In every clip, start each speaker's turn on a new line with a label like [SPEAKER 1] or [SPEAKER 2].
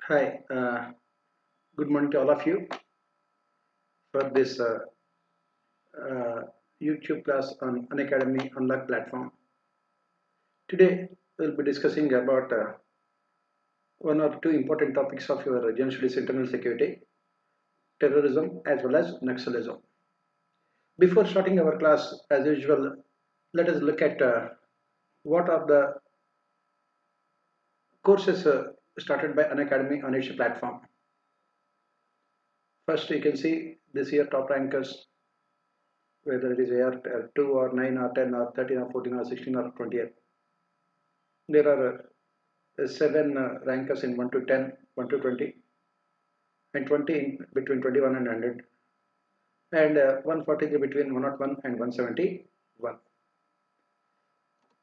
[SPEAKER 1] Hi, good morning to all of you for this YouTube class on Unacademy Unlock platform. Today we'll be discussing about one or two important topics of your general studies internal security, terrorism as well as Naxalism. Before starting our class, as usual, let us look at what are the courses started by Unacademy on its platform. First, you can see this year top rankers, whether it is year 2 or 9 or 10 or 13 or 14 or 16 or 20. There are 7 rankers in 1 to 10, 1 to 20, and 20 in between 21 and 100, and 143 between 101 and 171.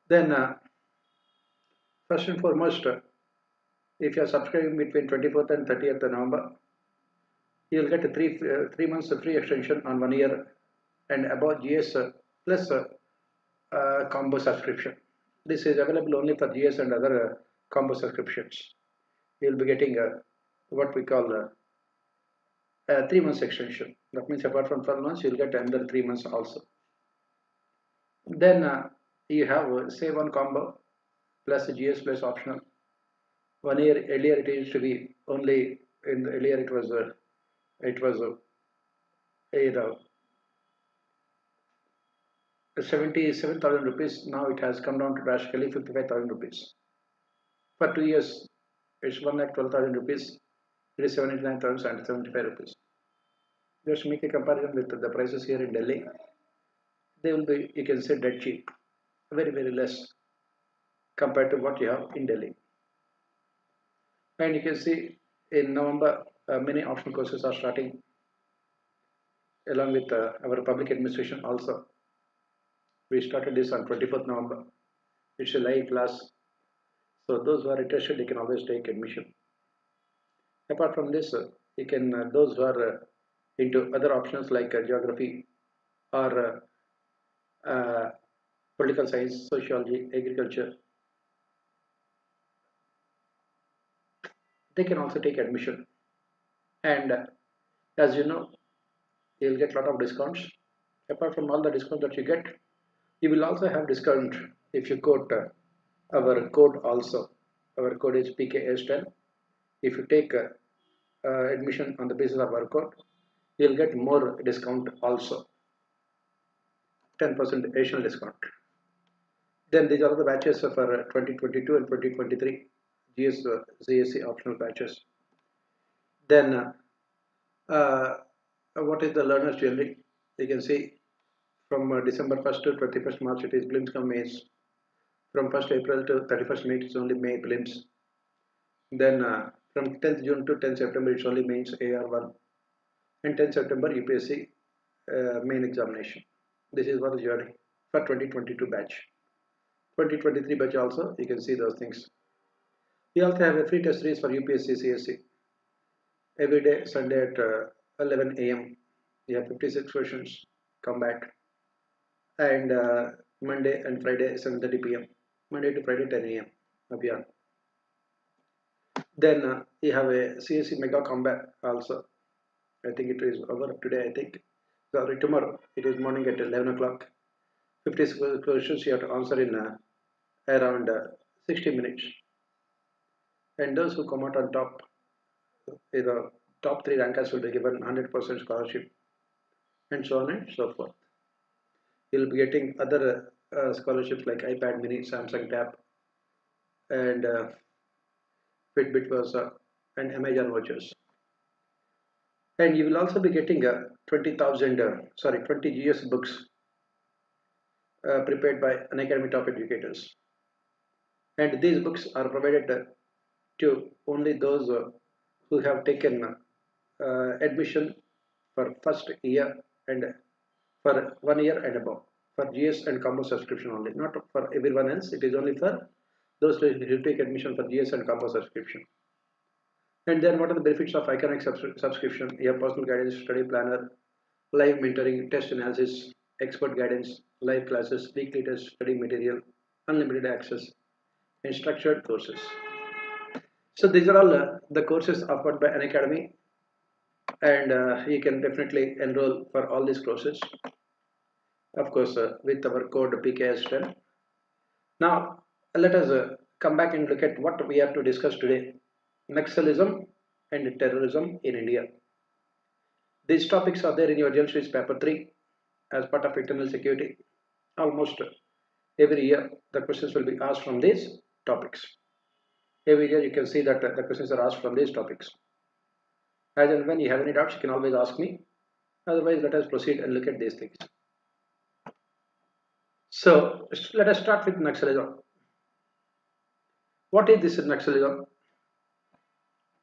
[SPEAKER 1] Then, first and foremost, if you are subscribing between 24th and 30th November, you will get a 3 months free extension on 1 year and above GS plus combo subscription. This is available only for GS and other combo subscriptions. You will be getting what we call a 3 months extension. That means apart from 12 months, you will get another 3 months also. Then you have say one combo plus GS plus optional. 1 year earlier it used to be only in the earlier it was 77,000 rupees. Now it has come down to drastically 55,000 rupees. For 2 years, it's 1,12,000 rupees. It is 79,075 rupees. Just make a comparison with the prices here in Delhi. They will be, you can say, dead cheap, very less compared to what you have in Delhi. And you can see in November, many optional courses are starting, along with our public administration also. We started this on 24th November. It's a live class. So those who are interested, they can always take admission. Apart from this, you can those who are into other options like geography or political science, sociology, agriculture, they can also take admission. And as you know, you'll get a lot of discounts. Apart from all the discounts that you get, you will also have discount if you quote our code also. Our code is PKS10. If you take admission on the basis of our code, you'll get more discount also, 10% additional discount. Then these are the batches for 2022 and 2023 GS CSE optional batches. Then what is the learners journey? You can see from December 1st to 21st March it is prelims come mains. From 1st April to 31st May it's only May prelims. Then from 10th June to 10th September it's only mains AR1, and 10th September UPSC main examination. This is what the journey for 2022 batch. 2023 batch also, you can see those things. We also have a free test series for UPSC CSE. Every day, Sunday at 11 a.m. We have 56 questions, come back. And Monday and Friday, 7:30 p.m. Monday to Friday, 10 a.m. Abhiyan. Then we have a CSE Mega Combat also. I think it is over today, I think. Sorry, tomorrow. It is morning at 11 o'clock. 50 questions you have to answer in around 60 minutes. And those who come out on top, the top 3 rankers will be given 100% scholarship, and so on and so forth. You'll be getting other scholarships like iPad Mini, Samsung Tab, and Fitbit Versa, and Amazon vouchers. And you will also be getting 20 GS books prepared by Unacademy top educators. And these books are provided to only those who have taken admission for first year and for 1 year and above, for GS and combo subscription only, not for everyone else. It is only for those who take admission for GS and combo subscription. And then what are the benefits of iconic subscription? You have personal guidance, study planner, live mentoring, test analysis, expert guidance, live classes, weekly test, study material, unlimited access, and structured courses. So these are all the courses offered by Unacademy, and you can definitely enroll for all these courses, of course, with our code PKS10. Now, let us come back and look at what we have to discuss today: Naxalism and terrorism in India. These topics are there in your General Studies paper 3 as part of internal security. Almost every year, the questions will be asked from these topics. Every year, you can see that the questions are asked from these topics. As and when you have any doubts, you can always ask me. Otherwise, let us proceed and look at these things. So, let us start with Naxalism. What is this Naxalism?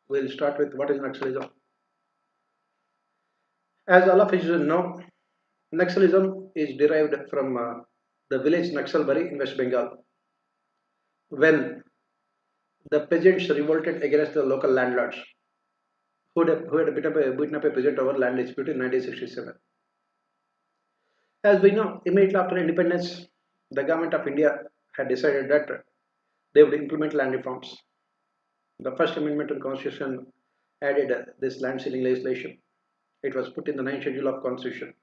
[SPEAKER 1] We'll start with what is Naxalism. As all of you should know, Naxalism is derived from the village Naxalbari in West Bengal, when the peasants revolted against the local landlords who had beaten up a peasant over land dispute in 1967. As we know, immediately after independence, the government of India had decided that they would implement land reforms. The first amendment to the constitution added this land ceiling legislation. It was put in the 9th schedule of constitution.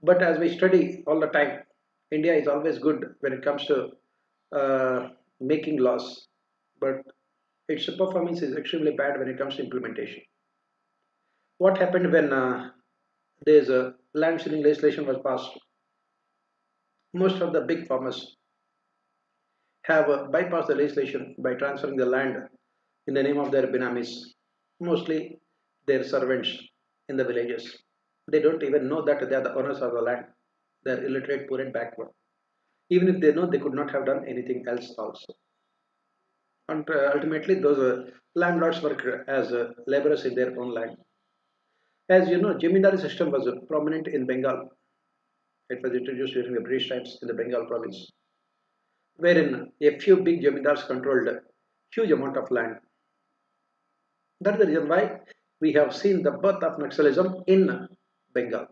[SPEAKER 1] But as we study all the time, India is always good when it comes to making laws, but its performance is extremely bad when it comes to implementation. What happened when this land ceiling legislation was passed? Most of the big farmers have bypassed the legislation by transferring the land in the name of their binamis, mostly their servants in the villages. They don't even know that they are the owners of the land. They are illiterate, poor, and backward. Even if they know, they could not have done anything else also. And ultimately, those landlords work as laborers in their own land. As you know, Jamindari system was prominent in Bengal. It was introduced during the British times in the Bengal province, wherein a few big Jamindars controlled a huge amount of land. That is the reason why we have seen the birth of Naxalism in Bengal.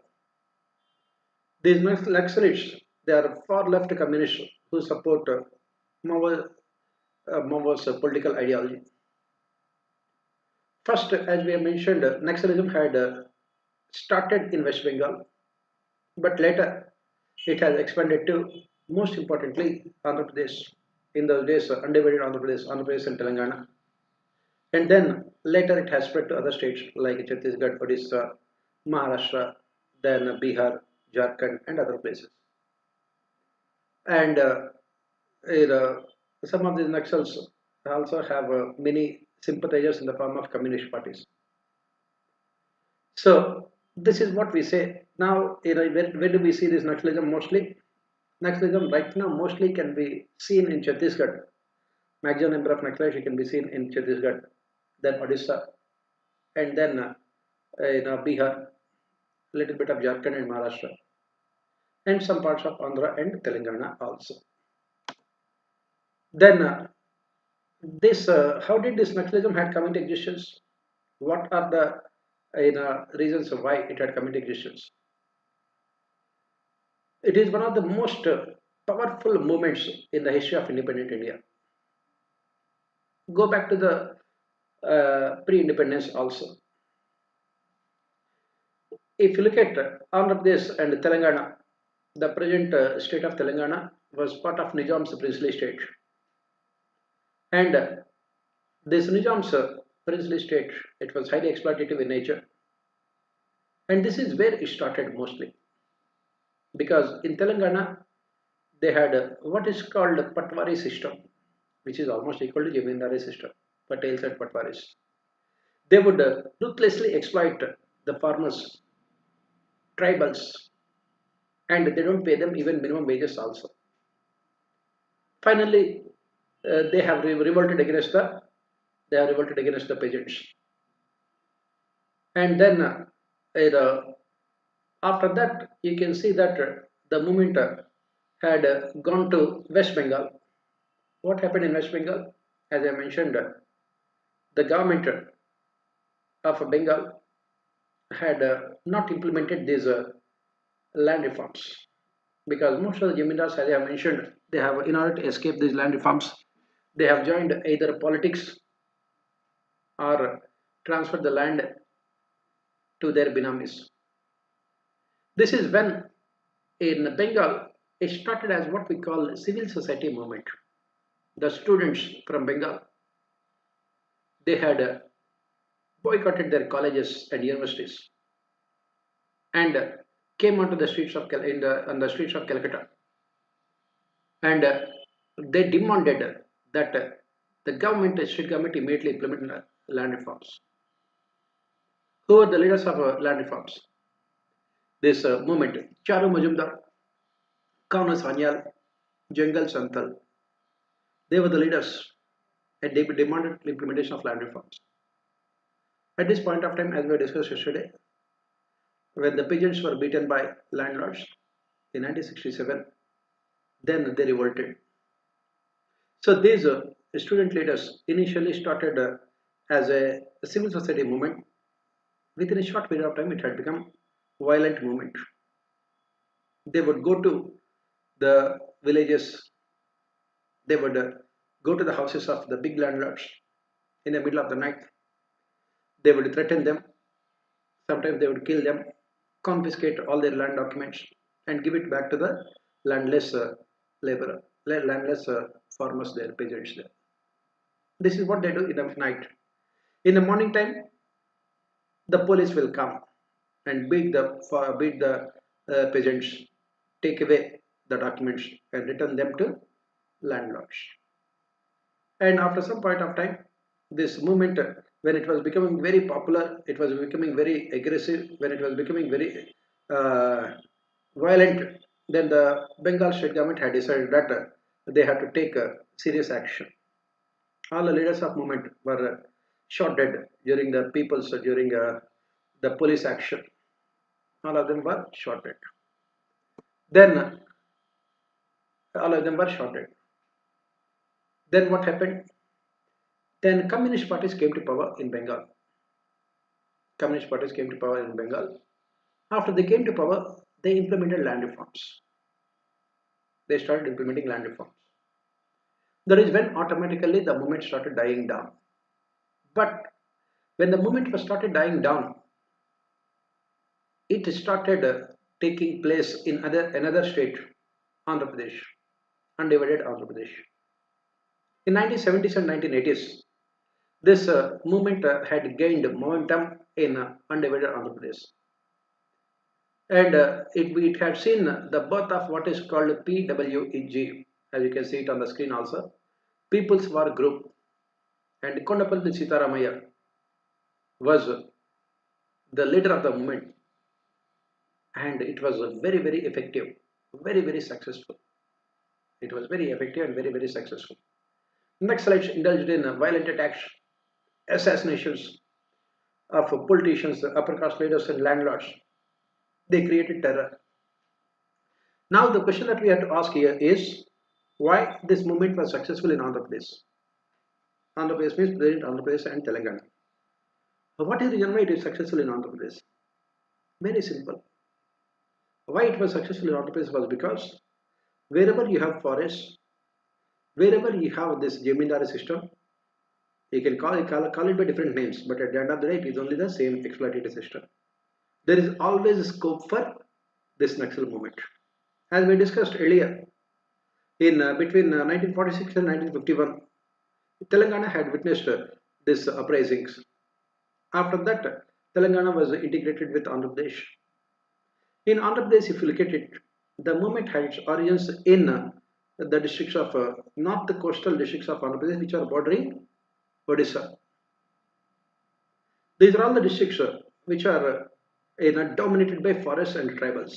[SPEAKER 1] These Naxalites, they are far left communists who support Mao's political ideology. First, as we have mentioned, Naxalism had started in West Bengal, but later it has expanded to, most importantly, Andhra Pradesh. In those days, undivided Andhra Pradesh and Telangana. And then later it has spread to other states like Chhattisgarh, Odisha, Maharashtra, then Bihar, Jharkhand, and other places. And some of these Naxals also have many sympathizers in the form of communist parties. So this is what we say. Now, where do we see this Naxalism mostly? Naxalism right now mostly can be seen in Chhattisgarh. Maximum number of Naxalites can be seen in Chhattisgarh, then Odisha, and then Bihar, little bit of Jharkhand and Maharashtra, and some parts of Andhra and Telangana also. Then how did this Naxalism had come into existence? What are the reasons why it had come into existence? It is one of the most powerful movements in the history of independent India. Go back to the pre-independence also. If you look at Andhra Pradesh and Telangana, the present state of Telangana was part of Nizam's princely state. And this Nizam's princely state, it was highly exploitative in nature. And this is where it started mostly. Because in Telangana, they had what is called Patwari system, which is almost equal to Jamindari system, Patels and Patwaris. They would ruthlessly exploit the farmers, tribals, and they don't pay them even minimum wages also. Finally, they have revolted against the peasants, and then after that you can see that the movement had gone to West Bengal. What happened in West Bengal? As I mentioned, the government of Bengal had not implemented these land reforms, because most of the Jamindars, as I have mentioned, they have, in order to escape these land reforms, they have joined either politics or transfer the land to their binamis. This is when in Bengal it started as what we call civil society movement. The students from Bengal, they had boycotted their colleges and universities and came onto the streets of on the streets of Calcutta, and they demanded that the state government immediately implement land reforms. Who were the leaders of land reforms? This movement: Charu Majumdar, Kanu Sanyal, Jangal Santal. They were the leaders, and they demanded the implementation of land reforms. At this point of time, as we discussed yesterday, when the peasants were beaten by landlords in 1967, then they revolted. So these student leaders initially started as a civil society movement. Within a short period of time, it had become violent movement. They would go to the villages. They would go to the houses of the big landlords in the middle of the night. They would threaten them. Sometimes they would kill them, confiscate all their land documents, and give it back to the landless laborer, landless farmers there, peasants there. This is what they do in the night. In the morning time, the police will come and beat the peasants, take away the documents, and return them to landlords. And after some point of time, this movement, when it was becoming very popular, it was becoming very aggressive. When it was becoming very violent, then the Bengal state government had decided that they had to take serious action. All the leaders of movement were shot dead during the police action. All of them were shot dead. Then all of them were shot dead. Then what happened? Then communist parties came to power in Bengal. Communist parties came to power in Bengal. After they came to power, they implemented land reforms. They started implementing land reforms. That is when automatically the movement started dying down. But when the movement was started dying down, it started taking place in another state, Andhra Pradesh, undivided Andhra Pradesh. In 1970s and 1980s, this movement had gained momentum in undivided Andhra Pradesh. And it had seen the birth of what is called PWEG, as you can see it on the screen also, People's War Group. And Kondapalli Sitaramaya was the leader of the movement, and it was very, very effective, very, very successful. It was very effective and very, very successful. Naxalites indulged in violent attacks, assassinations of politicians, upper caste leaders, and landlords. They created terror. Now the question that we have to ask here is why this movement was successful in Andhra Pradesh. Andhra Pradesh means present Andhra Pradesh and Telangana. What is the reason why it is successful in Andhra Pradesh? Very simple. Why it was successful in Andhra Pradesh was because wherever you have forests, wherever you have this Jamindari system, you can call it by different names, but at the end of the day, it is only the same exploitative system. There is always a scope for this Naxal movement. As we discussed earlier, in between 1946 and 1951, Telangana had witnessed these uprisings. After that, Telangana was integrated with Andhra Pradesh. In Andhra Pradesh, if you look at it, the movement had its origins in the districts of not the coastal districts of Andhra Pradesh, which are bordering Odisha. These are all the districts which are dominated by forests and tribals.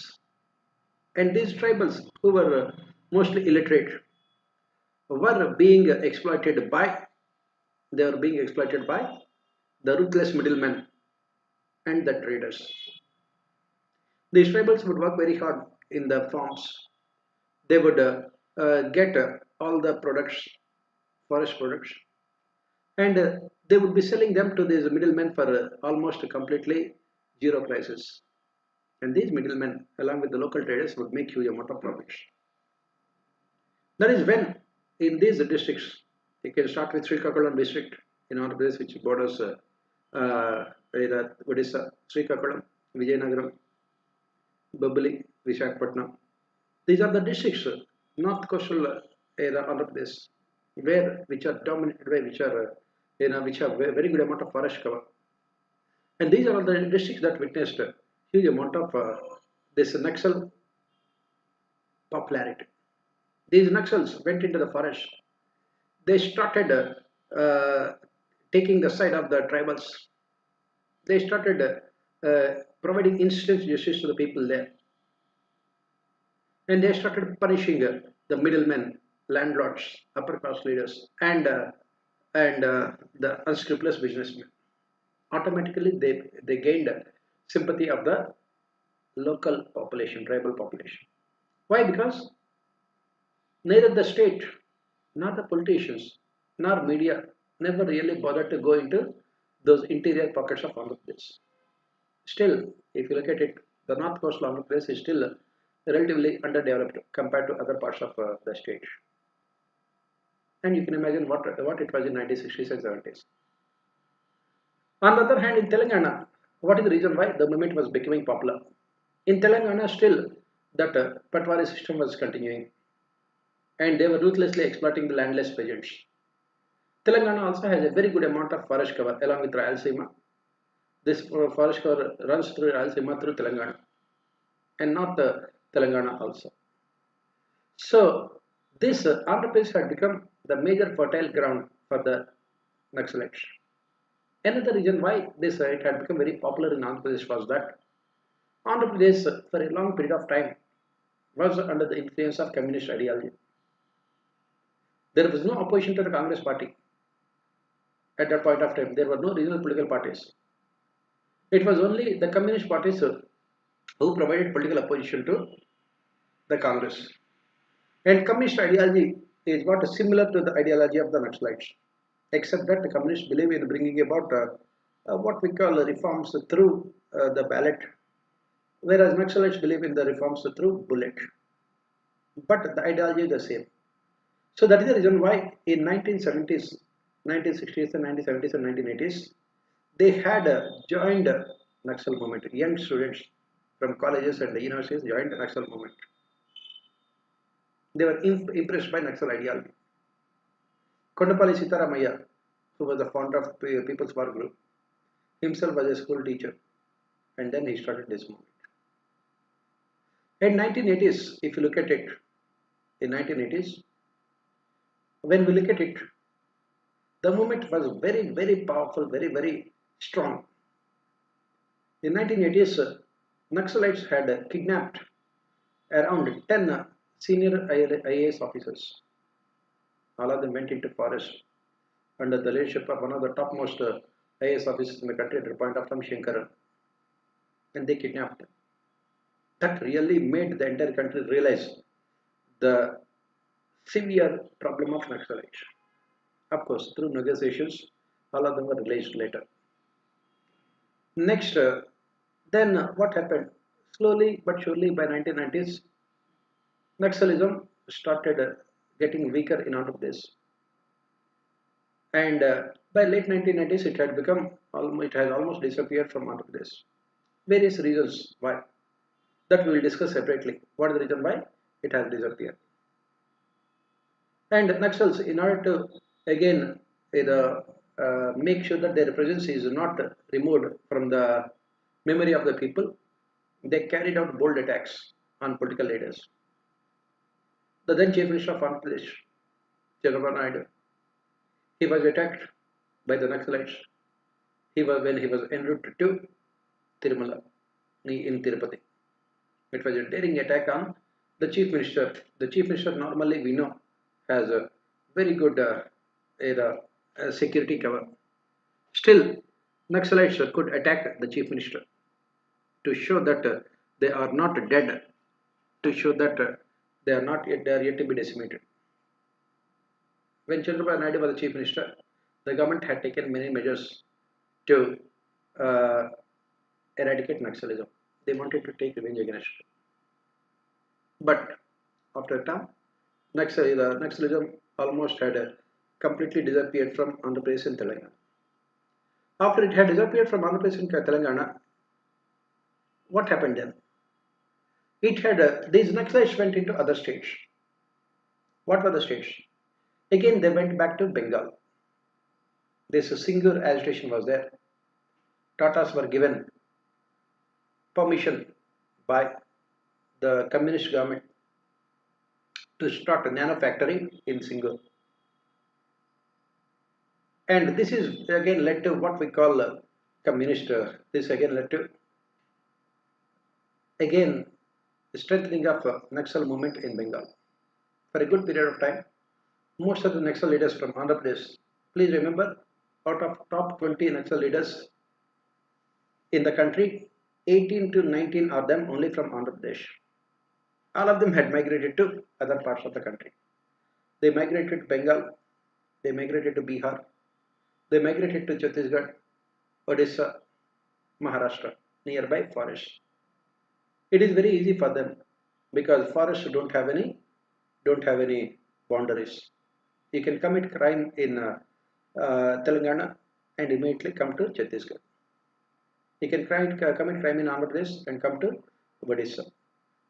[SPEAKER 1] And these tribals, who were mostly illiterate, were being exploited by the ruthless middlemen and the traders. These tribals would work very hard in the farms. They would get all the products, forest products, and they would be selling them to these middlemen for almost completely zero prices. And these middlemen, along with the local traders, would make huge amount of profits. That is when, in these districts, you can start with Srikakulam district, in Andhra Pradesh, which borders Odisha, Srikakulam, Vijayanagaram, Babali, Visakhapatnam. These are the districts, north coastal Andhra Pradesh, which are dominated by which have very good amount of forest cover. And these are all the districts that witnessed a huge amount of this Naxal popularity. These Naxals went into the forest. They started taking the side of the tribals. They started providing instant justice to the people there. And they started punishing the middlemen, landlords, upper class leaders, and the unscrupulous businessmen. Automatically, they gained sympathy of the local population, tribal population. Why? Because neither the state, nor the politicians, nor media never really bothered to go into those interior pockets of Andhra Pradesh. Still, if you look at it, the north coastal Andhra Pradesh is still relatively underdeveloped compared to other parts of the state. And you can imagine what it was in 1960s and 70s. On the other hand, in Telangana, what is the reason why the movement was becoming popular? In Telangana, still that Patwari system was continuing, and they were ruthlessly exploiting the landless peasants. Telangana also has a very good amount of forest cover along with Rayalaseema. This forest cover runs through Rayalaseema through Telangana and not the Telangana also. So this Andhra Pradesh had become the major fertile ground for the Naxalites. Another reason why this it had become very popular in Andhra Pradesh was that Andhra Pradesh for a long period of time was under the influence of communist ideology. There was no opposition to the Congress party at that point of time. There were no regional political parties. It was only the communist parties who provided political opposition to the Congress. And communist ideology is what is similar to the ideology of the Naxalites, except that the communists believe in bringing about what we call reforms through the ballot, whereas Naxalites believe in the reforms through bullet. But the ideology is the same. So that is the reason why in 1970s, 1960s and 1970s and 1980s, they had joined Naxal movement. Young students from colleges and the universities joined the Naxal movement. They were impressed by Naxal ideology. Kondapalli Sitaramaya, who was the founder of People's War Group, himself was a school teacher, and then he started this movement. In 1980s, if you look at it, in 1980s, when we look at it, the movement was very, very powerful, very, very strong. In 1980s, Naxalites had kidnapped around 10 senior IAS officers. All of them went into forest under the leadership of one of the topmost IAS officers in the country at the point of time, Shankaran, and they kidnapped them. That really made the entire country realize the severe problem of Naxalites. Of course, through negotiations, all of them were released later. Next, then what happened? Slowly but surely by 1990s, Naxalism started getting weaker in Andhra Pradesh. And by late 1990s, it has almost disappeared from Andhra Pradesh. Various reasons why. That we will discuss separately. What is the reason why it has disappeared? And Naxals, in order to again make sure that their presence is not removed from the memory of the people, they carried out bold attacks on political leaders. The then Chief Minister of Andhra Pradesh, Chandrababu Naidu, he was attacked by the Naxalites. When he was en route to Tirumala in Tirupati. It was a daring attack on the Chief Minister. The Chief Minister normally we know has a very good security cover. Still, Naxalites could attack the Chief Minister to show that they are not dead, to show that they are yet to be decimated. When Chandrababu Naidu was the Chief Minister, the government had taken many measures to eradicate Naxalism. They wanted to take revenge against it. But after a time, Naxalism almost had completely disappeared from Andhra Pradesh and Telangana. After it had disappeared from Andhra Pradesh and Telangana, what happened then? It had these Naxalites went into other states. What were the states? Again, they went back to Bengal. This Singur agitation was there. Tatas were given permission by the communist government to start a nano factory in Singur. And this is again led to what we call communist. This again led to again the strengthening of Naxal movement in Bengal. For a good period of time, most of the Naxal leaders from Andhra Pradesh, please remember, out of top 20 Naxal leaders in the country, 18 to 19 are them only from Andhra Pradesh. All of them had migrated to other parts of the country. They migrated to Bengal, they migrated to Bihar, they migrated to Chhattisgarh, Odisha, Maharashtra, nearby forests. It is very easy for them because forests don't have any boundaries. You can commit crime in Telangana and immediately come to Chhattisgarh. You can commit crime in Andhra Pradesh and come to Odisha.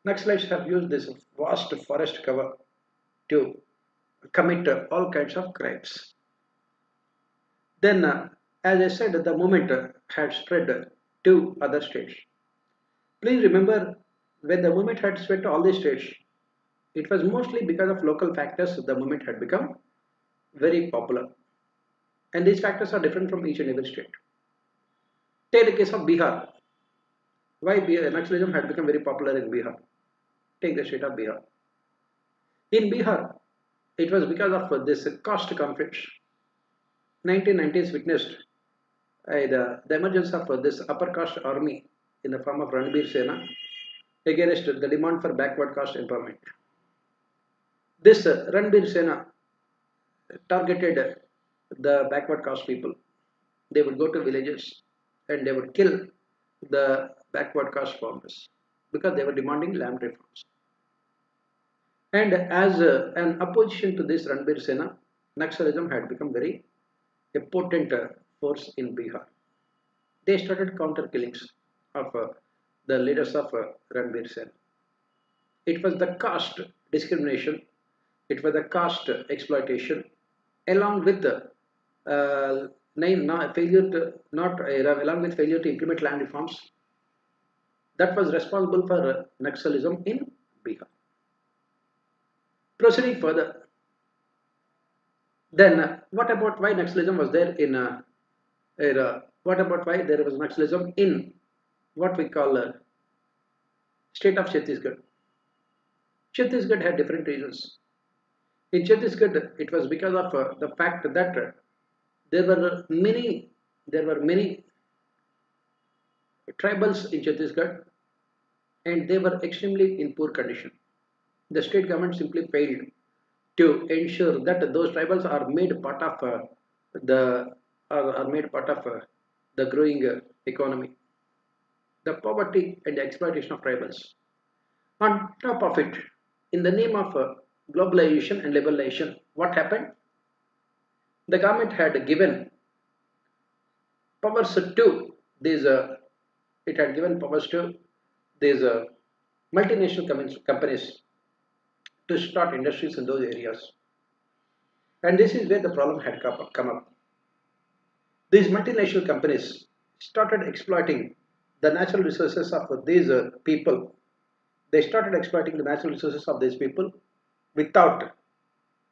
[SPEAKER 1] Naxalites have used this vast forest cover to commit all kinds of crimes. Then, as I said, the movement had spread to other states. Please remember, when the movement had spread to all these states, it was mostly because of local factors the movement had become very popular. And these factors are different from each and every state. Take the case of Bihar. Why Naxalism had become very popular in Bihar? Take the state of Bihar. In Bihar, it was because of this caste conflicts. 1990s witnessed the emergence of this upper caste army in the form of Ranbir Sena against the demand for backward caste empowerment. This Ranbir Sena targeted the backward caste people. They would go to villages and they would kill the backward caste farmers because they were demanding land reforms. And as an opposition to this Ranbir Sena, Naxalism had become very a potent force in Bihar. They started counter killings of the leaders of Ranbir Sena. It was the caste discrimination, it was the caste exploitation, along with the along with failure to implement land reforms, that was responsible for Naxalism in Bihar. Proceeding further, then what about why Naxalism was there in what about why there was Naxalism in what we call state of Chhattisgarh? Chhattisgarh had different reasons. In Chhattisgarh, it was because of the fact that there were many tribals in Chhattisgarh, and they were extremely in poor condition. The state government simply failed to ensure that those tribals are made part of the growing economy. The poverty and the exploitation of tribals. On top of it, in the name of globalization and liberalization, what happened? The government had given powers to these. It had given powers to these multinational companies to start industries in those areas. And this is where the problem had come up. These multinational companies started exploiting the natural resources of these people. They started exploiting the natural resources of these people without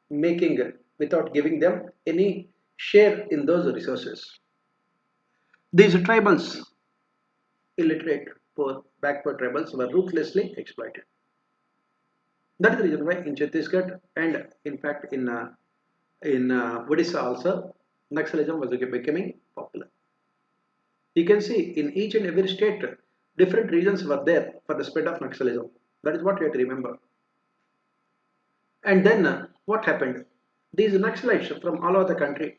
[SPEAKER 1] without giving them any share in those resources. These tribals, illiterate, poor, backward tribals, were ruthlessly exploited. That is the reason why in Chhattisgarh and in fact in Odisha also, Naxalism was becoming popular. You can see in each and every state, different reasons were there for the spread of Naxalism. That is what you have to remember. And then what happened? These Naxalites from all over the country,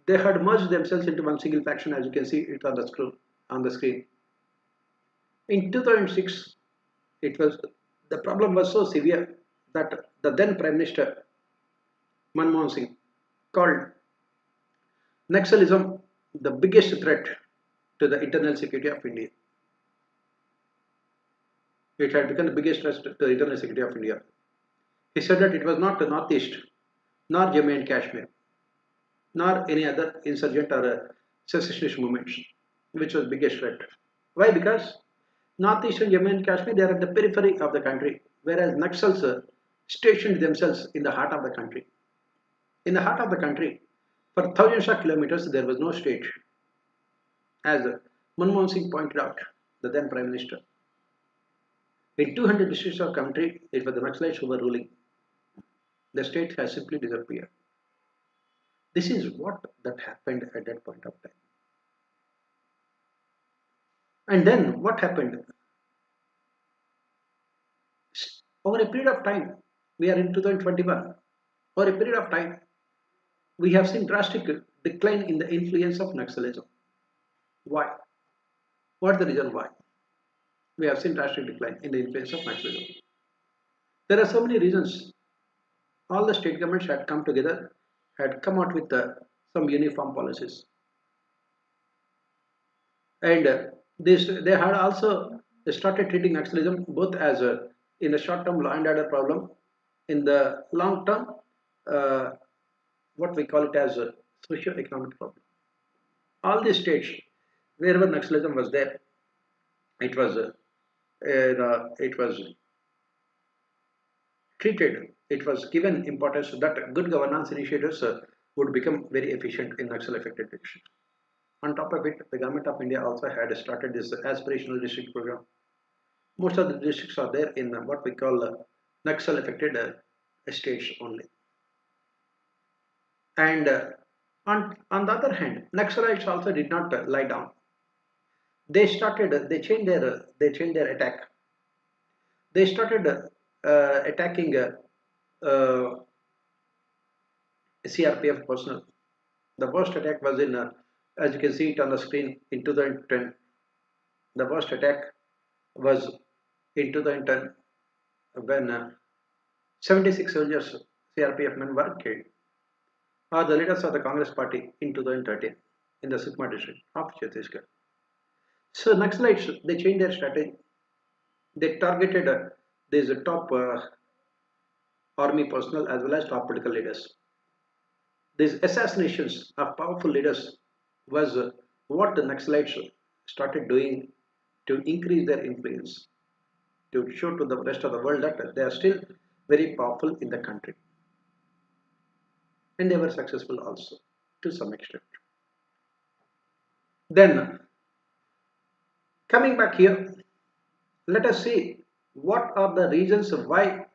[SPEAKER 1] they had merged themselves into one single faction, as you can see it on the screen. In 2006, the problem was so severe that the then Prime Minister Manmohan Singh, called Naxalism the biggest threat to the internal security of India. It had become the biggest threat to the internal security of India. He said that it was not the Northeast, nor Jammu and Kashmir, nor any other insurgent or secessionist movements, which was the biggest threat. Why? Because Northeast and Jammu and Kashmir, they are at the periphery of the country, whereas Naxals stationed themselves in the heart of the country. In the heart of the country, for thousands of kilometers, there was no state. As Manmohan Singh pointed out, the then Prime Minister, in 200 districts of country, it was the Naxalites who were ruling. The state has simply disappeared. This is what that happened at that point of time. And then what happened? Over a period of time, we are in 2021, over a period of time, we have seen drastic decline in the influence of Naxalism. Why? What is the reason why? We have seen drastic decline in the influence of Naxalism. There are so many reasons. All the state governments had come together, had come out with some uniform policies. And they had also started treating Naxalism both as in the short term law and order problem, in the long term, what we call it as a socio-economic problem. All these states, wherever Naxalism was there, it was treated, it was given importance that good governance initiatives would become very efficient in Naxal affected districts. On top of it, the government of India also had started this aspirational district program. Most of the districts are there in what we call Naxal affected states only. And on the other hand, Naxalites also did not lie down. They changed their attack. They started attacking CRPF personnel. The first attack was in, as you can see it on the screen, in 2010. The first attack was in 2010 when 76 soldiers, CRPF men, were killed, or the leaders of the Congress party in 2013 in the Sukma district of Chhattisgarh. So Naxalites, they changed their strategy. They targeted these top army personnel as well as top political leaders. These assassinations of powerful leaders was what the Naxalites started doing to increase their influence, to show to the rest of the world that they are still very powerful in the country. And they were successful also to some extent. Then, coming back here, let us see what are the reasons why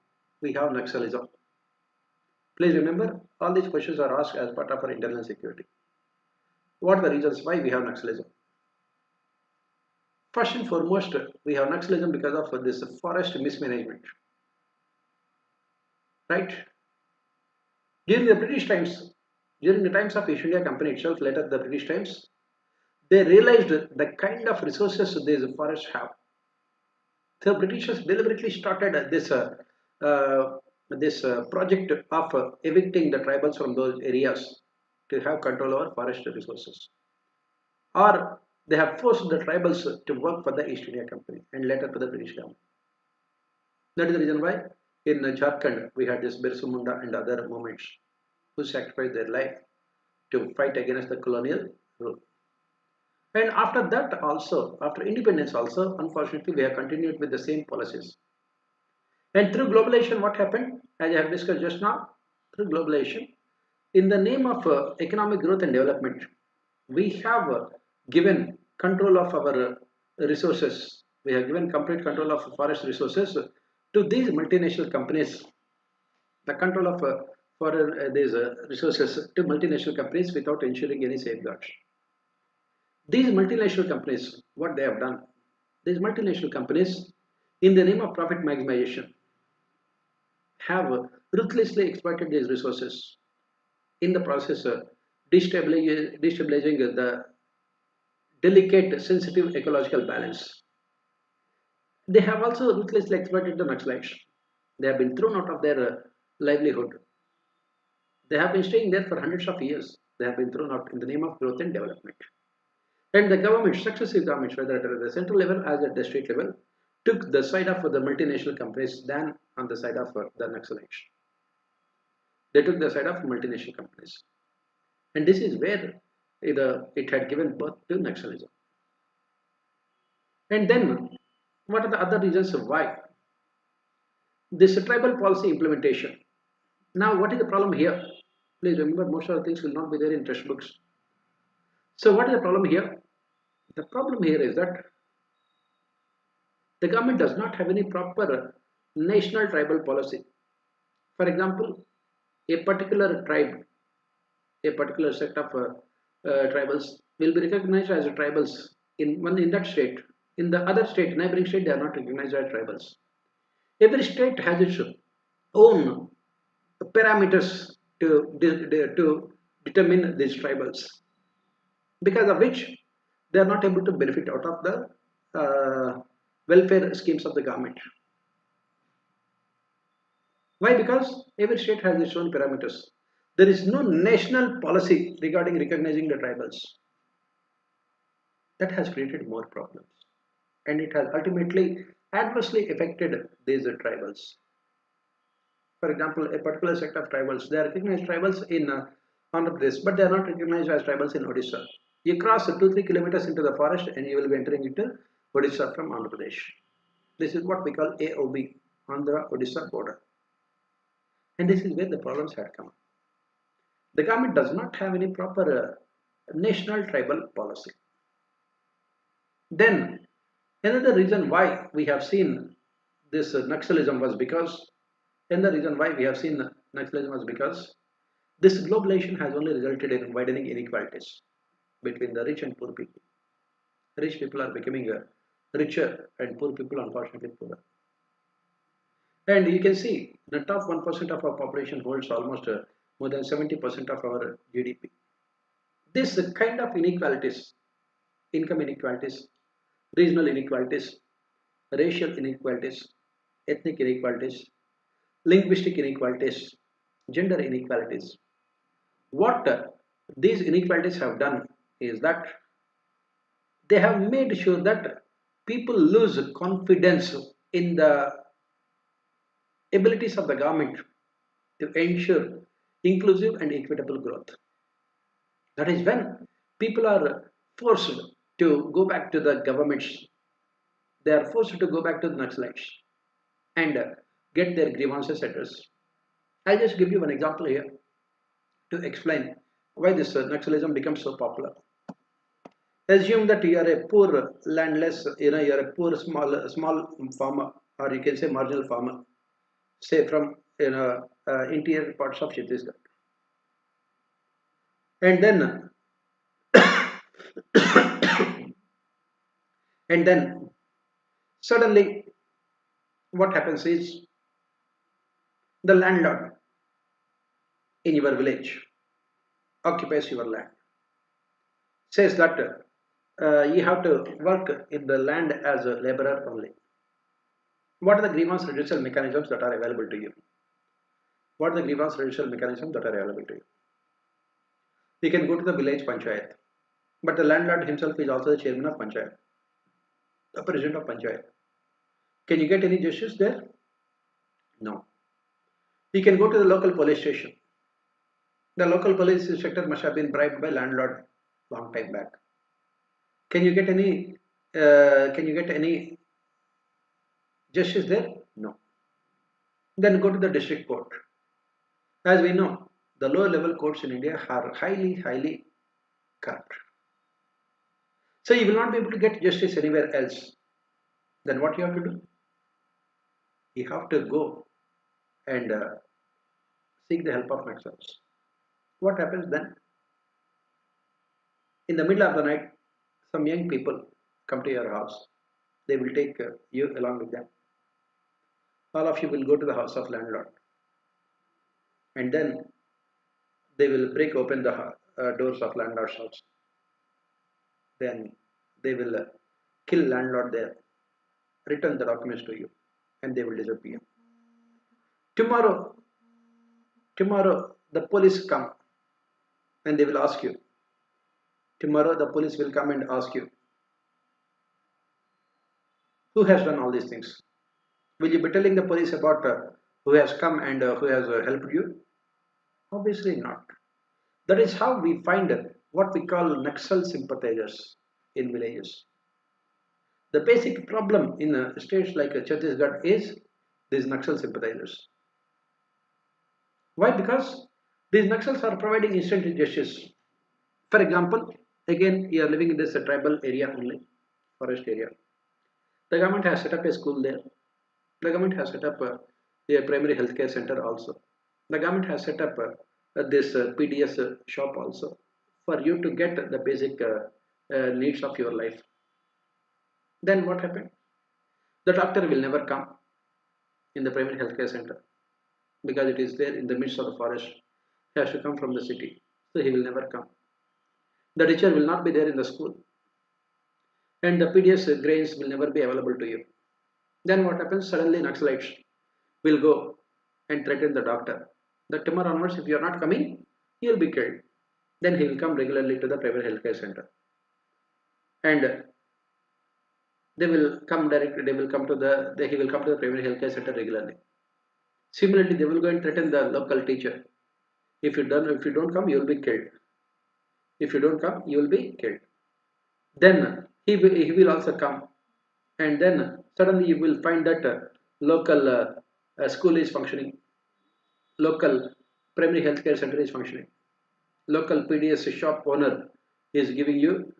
[SPEAKER 1] we have Naxalism. Please remember, all these questions are asked as part of our internal security. What are the reasons why we have Naxalism? First and foremost, we have Naxalism because of this forest mismanagement. Right? During the British times, during the times of East India Company itself, later the British times, they realized the kind of resources these forests have. The Britishers deliberately started this project of evicting the tribals from those areas to have control over forest resources. Or they have forced the tribals to work for the East India Company and later for the British government. That is the reason why in Jharkhand we had this Birsa Munda and other movements who sacrificed their life to fight against the colonial rule. And after that also, after independence also, unfortunately we have continued with the same policies. And through globalization, what happened? As I have discussed just now, through globalization, in the name of economic growth and development, we have given control of our resources. We have given complete control of forest resources to these multinational companies. The control of these resources to multinational companies without ensuring any safeguards. These multinational companies, what they have done, these multinational companies, in the name of profit maximization, have ruthlessly exploited these resources, in the process destabilizing the delicate, sensitive ecological balance. They have also ruthlessly exploited the Naxalites. They have been thrown out of their livelihood. They have been staying there for hundreds of years. They have been thrown out in the name of growth and development. And the government, successive governments, whether at the central level as at the state level, took the side of the multinational companies than on the side of the Naxalites. They took the side of multinational companies. And this is where it had given birth to Naxalism. And then, what are the other reasons why? This tribal policy implementation. Now, what is the problem here? Please remember, most of the things will not be there in textbooks. So, what is the problem here? The problem here is that the government does not have any proper national tribal policy. For example, a particular tribe, a particular set of tribals will be recognized as tribals in that state. In the other state, neighboring state, they are not recognized as tribals. Every state has its own parameters to determine these tribals, because of which they are not able to benefit out of the welfare schemes of the government. Why? Because every state has its own parameters. There is no national policy regarding recognizing the tribals. That has created more problems, and it has ultimately adversely affected these tribals. For example, a particular set of tribals, they are recognized tribals in Andhra Pradesh, but they are not recognized as tribals in Odisha. You cross 2-3 kilometers into the forest and you will be entering into Odisha from Andhra Pradesh. This is what we call AOB, Andhra Odisha border. And this is where the problems had come. The government does not have any proper national tribal policy. Then, another reason why we have seen this Naxalism was because, another reason why we have seen Naxalism was because this globalization has only resulted in widening inequalities between the rich and poor people. Rich people are becoming richer and poor people unfortunately poorer. And you can see the top 1% of our population holds almost more than 70% of our GDP. This kind of inequalities, income inequalities, regional inequalities, racial inequalities, ethnic inequalities, linguistic inequalities, gender inequalities. What these inequalities have done is that they have made sure that people lose confidence in the abilities of the government to ensure inclusive and equitable growth. That is when people are forced to go back to the governments, they are forced to go back to the Naxalites and get their grievances addressed. I'll just give you one example here to explain why this Naxalism becomes so popular. Assume that you are a poor landless, you are a poor small farmer, or you can say marginal farmer, say from interior parts of Chhattisgarh. And then and then suddenly what happens is the landlord in your village occupies your land, says that you have to work in the land as a laborer only. What are the grievance redressal mechanisms that are available to you? What are the grievance redressal mechanisms that are available to you? You can go to the village panchayat, but the landlord himself is also the chairman of panchayat, the president of panchayat. Can you get any justice there? No. You can go to the local police station. The local police inspector must have been bribed by landlord long time back. Can you get any? Justice there? No. Then go to the district court. As we know, the lower level courts in India are highly corrupt. So you will not be able to get justice anywhere else. Then what you have to do? You have to go and seek the help of Naxals. What happens then? In the middle of the night, some young people come to your house. They will take you along with them. All of you will go to the house of landlord, and then they will break open the doors of landlord's house. Then they will kill landlord there, return the documents to you, and they will disappear. Tomorrow the police come and they will ask you. Tomorrow the police will come and ask you, who has done all these things? Will you be telling the police about who has come and who has helped you? Obviously not. That is how we find what we call Naxal sympathizers in villages. The basic problem in states like Chhattisgarh is these Naxal sympathizers. Why? Because these Naxals are providing instant justice. For example, again, you are living in this tribal area only, forest area. The government has set up a school there. The government has set up a primary healthcare center also. The government has set up this PDS shop also for you to get the basic needs of your life. Then what happened? The doctor will never come in the primary healthcare center because it is there in the midst of the forest. He has to come from the city, so he will never come. The teacher will not be there in the school, and the PDS grains will never be available to you. Then what happens? Suddenly Naxalites will go and threaten the doctor that tomorrow onwards, if you are not coming, he will be killed. Then he will come regularly to the private healthcare center, and they will come directly. They will come to he will come to the private healthcare center regularly. Similarly, they will go and threaten the local teacher. If you don't come, you will be killed. If you don't come, you will be killed. Then he will also come, and then suddenly you will find that local school is functioning, local primary healthcare center is functioning, local PDS shop owner is giving you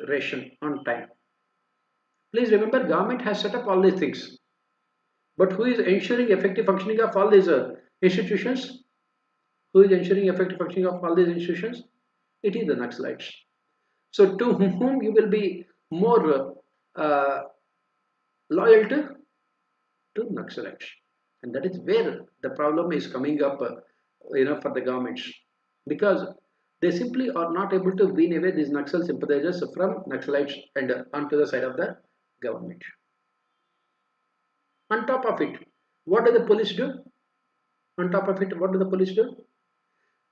[SPEAKER 1] ration on time. Please remember, government has set up all these things, but who is ensuring effective functioning of all these institutions? Who is ensuring effective functioning of all these institutions? It is the Naxalites. So to whom you will be more loyal to Naxalites, and that is where the problem is coming up, for the governments, because they simply are not able to win away these Naxal sympathizers from Naxalites and onto the side of the government. On top of it, what do the police do? On top of it, what do the police do?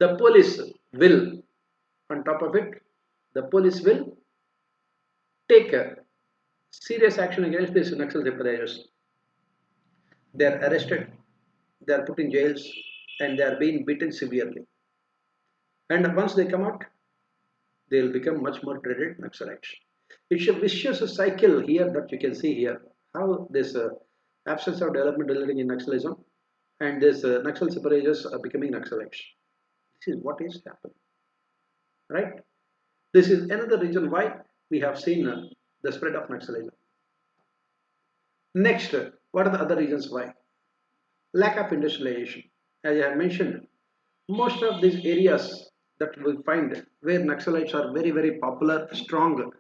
[SPEAKER 1] The police will, on top of it, the police will take a serious action against these Naxal sympathizers. They are arrested, they are put in jails, and they are being beaten severely. And once they come out, they will become much more dreaded Naxalites. It's a vicious cycle here that you can see here, how this absence of development resulting in Naxalism and this Naxal sympathizers are becoming Naxalites. This is what is happening, right? This is another reason why we have seen the spread of Naxalism. Next, what are the other reasons why? Lack of industrialization. As I have mentioned, most of these areas that we find where Naxalites are very, very popular, strong,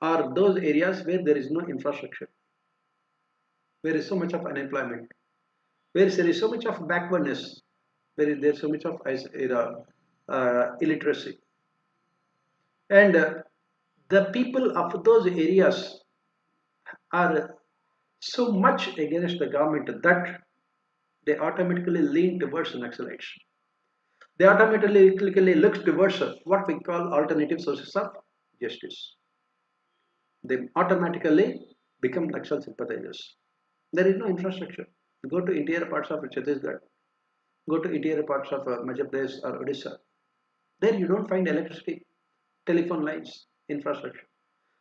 [SPEAKER 1] are those areas where there is no infrastructure, where there is so much of unemployment, where there is so much of backwardness, where there is so much of illiteracy. And the people of those areas are so much against the government that they automatically lean towards Naxalites. They automatically look towards what we call alternative sources of justice. They automatically become Naxal sympathizers. There is no infrastructure. Go to interior parts of Chhattisgarh, go to interior parts of Madhya Pradesh or Odisha. There you don't find electricity, telephone lines, infrastructure.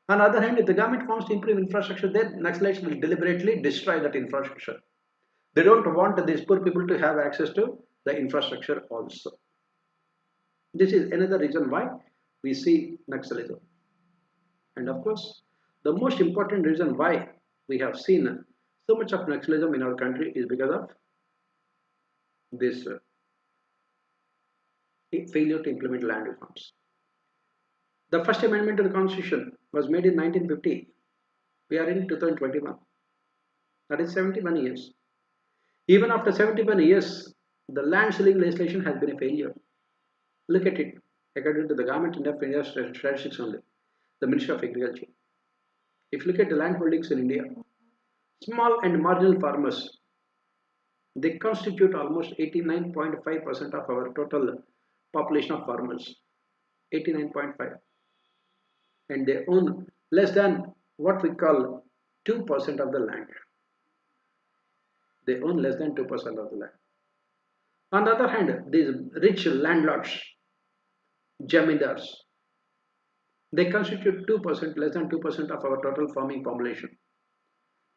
[SPEAKER 1] On the other hand, if the government wants to improve infrastructure, then Naxalites will deliberately destroy that infrastructure. They don't want these poor people to have access to the infrastructure also. This is another reason why we see Naxalism. And of course, the most important reason why we have seen so much of Naxalism in our country is because of this failure to implement land reforms. The first amendment to the Constitution was made in 1950. We are in 2021. That is 71 years. Even after 71 years, the land ceiling legislation has been a failure. Look at it, according to the Government of India statistics only, the Ministry of Agriculture. If you look at the land holdings in India, small and marginal farmers, They constitute almost 89.5% of our total population of farmers. 89.5. And they own less than what we call 2% of the land. They own less than 2% of the land. On the other hand, these rich landlords, jamindars, they constitute 2%, less than 2% of our total farming population.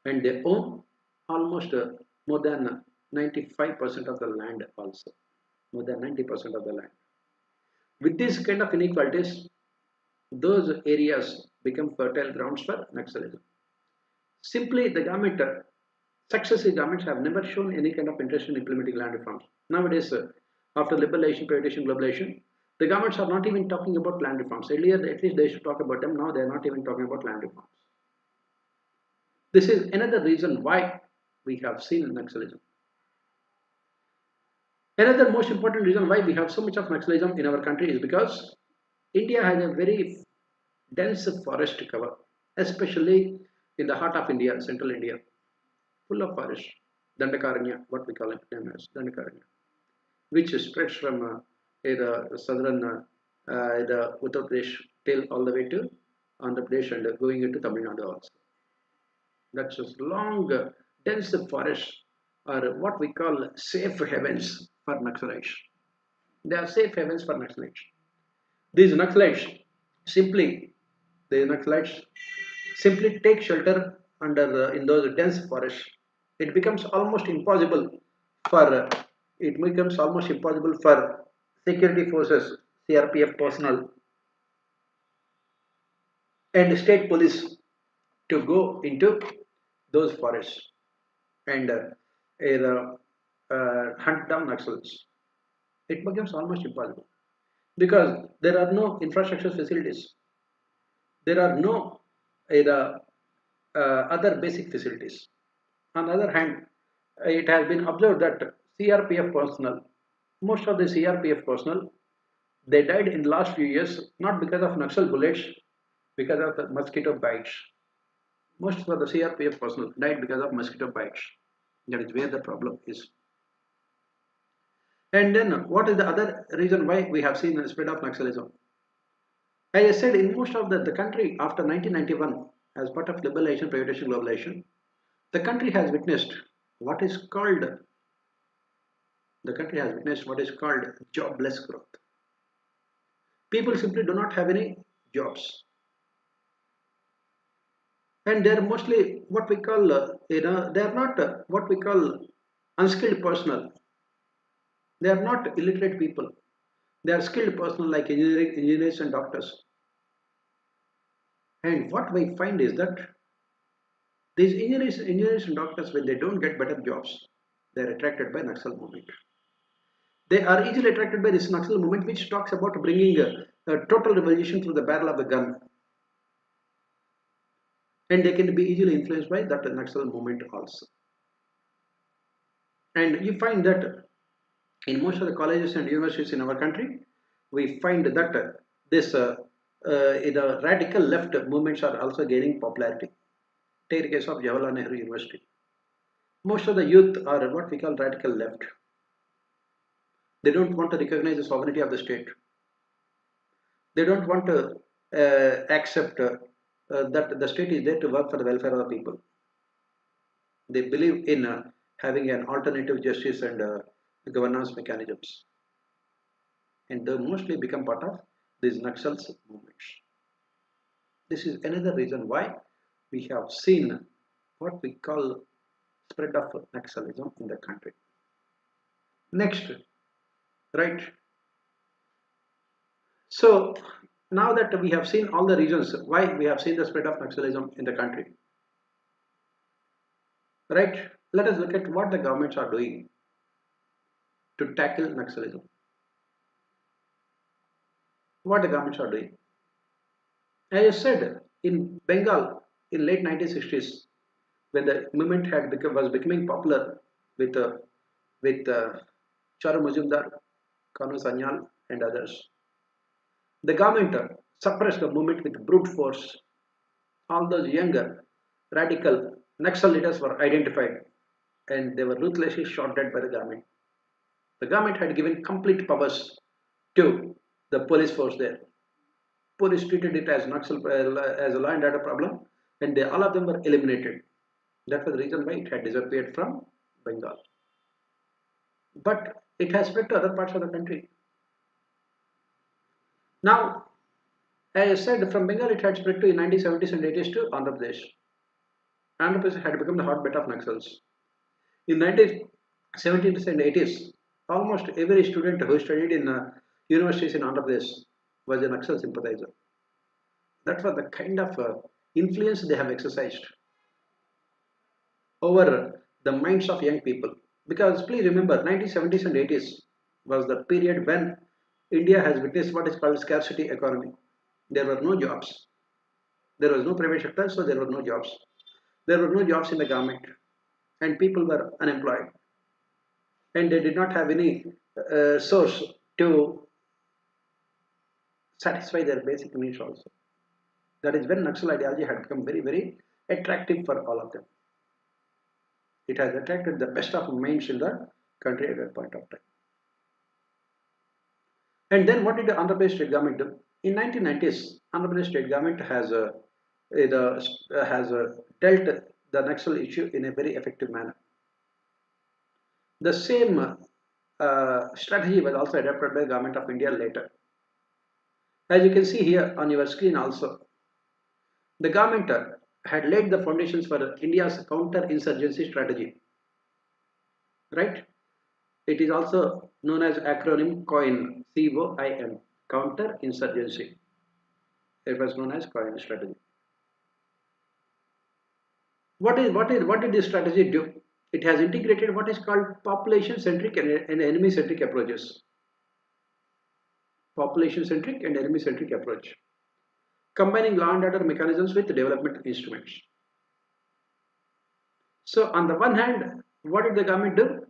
[SPEAKER 1] And they own almost more than 95% of the land also. More than 90% of the land. With these kind of inequalities, those areas become fertile grounds for Naxalism. Simply, the government, successive governments have never shown any kind of interest in implementing land reforms. Nowadays, after liberalization, privatization, globalization, the governments are not even talking about land reforms. Earlier, at least they should talk about them. Now they are not even talking about land reforms. This is another reason why we have seen Naxalism. Another most important reason why we have so much of Naxalism in our country is because India has a very dense forest cover, especially in the heart of India, central India, full of forest, Dandakaranya, what we call it as Dandakaranya, which spreads from the southern the Uttar Pradesh till all the way to Andhra Pradesh and going into Tamil Nadu also. That's just long, dense forests are what we call safe havens for Naxalites. They are safe havens for Naxalites. These Naxalites simply, the Naxalites simply take shelter under in those dense forests. It becomes almost impossible for security forces, CRPF personnel, and state police to go into those forests and hunt down Naxals. It becomes almost impossible because there are no infrastructure facilities. There are no other basic facilities. On the other hand, it has been observed that CRPF personnel, most of the CRPF personnel, they died in the last few years not because of Naxal bullets, because of the mosquito bites. Most of the CRPF personnel died because of mosquito bites. That is where the problem is. And then what is the other reason why we have seen the spread of Naxalism? As I said, in most of the country after 1991, as part of liberalization, privatization, globalization, the country has witnessed what is called jobless growth. People simply do not have any jobs. And they are mostly what we call, they are not what we call unskilled personnel. They are not illiterate people. They are skilled personnel like engineers and doctors. And what we find is that these engineers and doctors, when they don't get better jobs, they are attracted by Naxal movement. They are easily attracted by this Naxal movement, which talks about bringing a total revolution through the barrel of the gun. And they can be easily influenced by that Naxal movement also. And you find that in most of the colleges and universities in our country, we find that the radical left movements are also gaining popularity. Take the case of Jawaharlal Nehru University. Most of the youth are what we call radical left. They don't want to recognize the sovereignty of the state. They don't want to accept that the state is there to work for the welfare of the people. They believe in having an alternative justice and governance mechanisms. And they mostly become part of these Naxals movements. This is another reason why we have seen what we call spread of Naxalism in the country. Next, right? So now that we have seen all the reasons why we have seen the spread of Naxalism in the country, right? Let us look at what the governments are doing to tackle Naxalism. What the governments are doing. As I said, in Bengal in late 1960s, when the movement was becoming popular with Charu Majumdar, Kanu Sanyal, and others, the government suppressed the movement with brute force. All those younger, radical Naxal leaders were identified and they were ruthlessly shot dead by the government. The government had given complete powers to the police force there. Police treated it as as a law and order problem, and all of them were eliminated. That was the reason why it had disappeared from Bengal. But it has spread to other parts of the country. Now, as I said, from Bengal it had spread to in 1970s and 80s to Andhra Pradesh. Andhra Pradesh had become the hotbed of Naxals. In 1970s and 80s, almost every student who studied in universities in Andhra Pradesh was a Naxal sympathizer. That was the kind of influence they have exercised over the minds of young people. Because please remember, 1970s and 80s was the period when India has witnessed what is called scarcity economy. There were no jobs. There was no private sector, so there were no jobs. There were no jobs in the government, and people were unemployed. And they did not have any source to satisfy their basic needs also. That is when Naxal ideology had become very, very attractive for all of them. It has attracted the best of minds in the country at that point of time. And then what did the Andhra Pradesh state government do? In 1990s, Andhra Pradesh state government has dealt the Naxal issue in a very effective manner. The same strategy was also adopted by the government of India later. As you can see here on your screen also, the government had laid the foundations for India's counter-insurgency strategy. Right? It is also known as acronym COIN, C-O-I-N, counter-insurgency. It was known as COIN strategy. What did this strategy do? It has integrated what is called population-centric and enemy-centric approaches. Population-centric and enemy-centric approach, combining law and order mechanisms with development instruments. So on the one hand, what did the government do?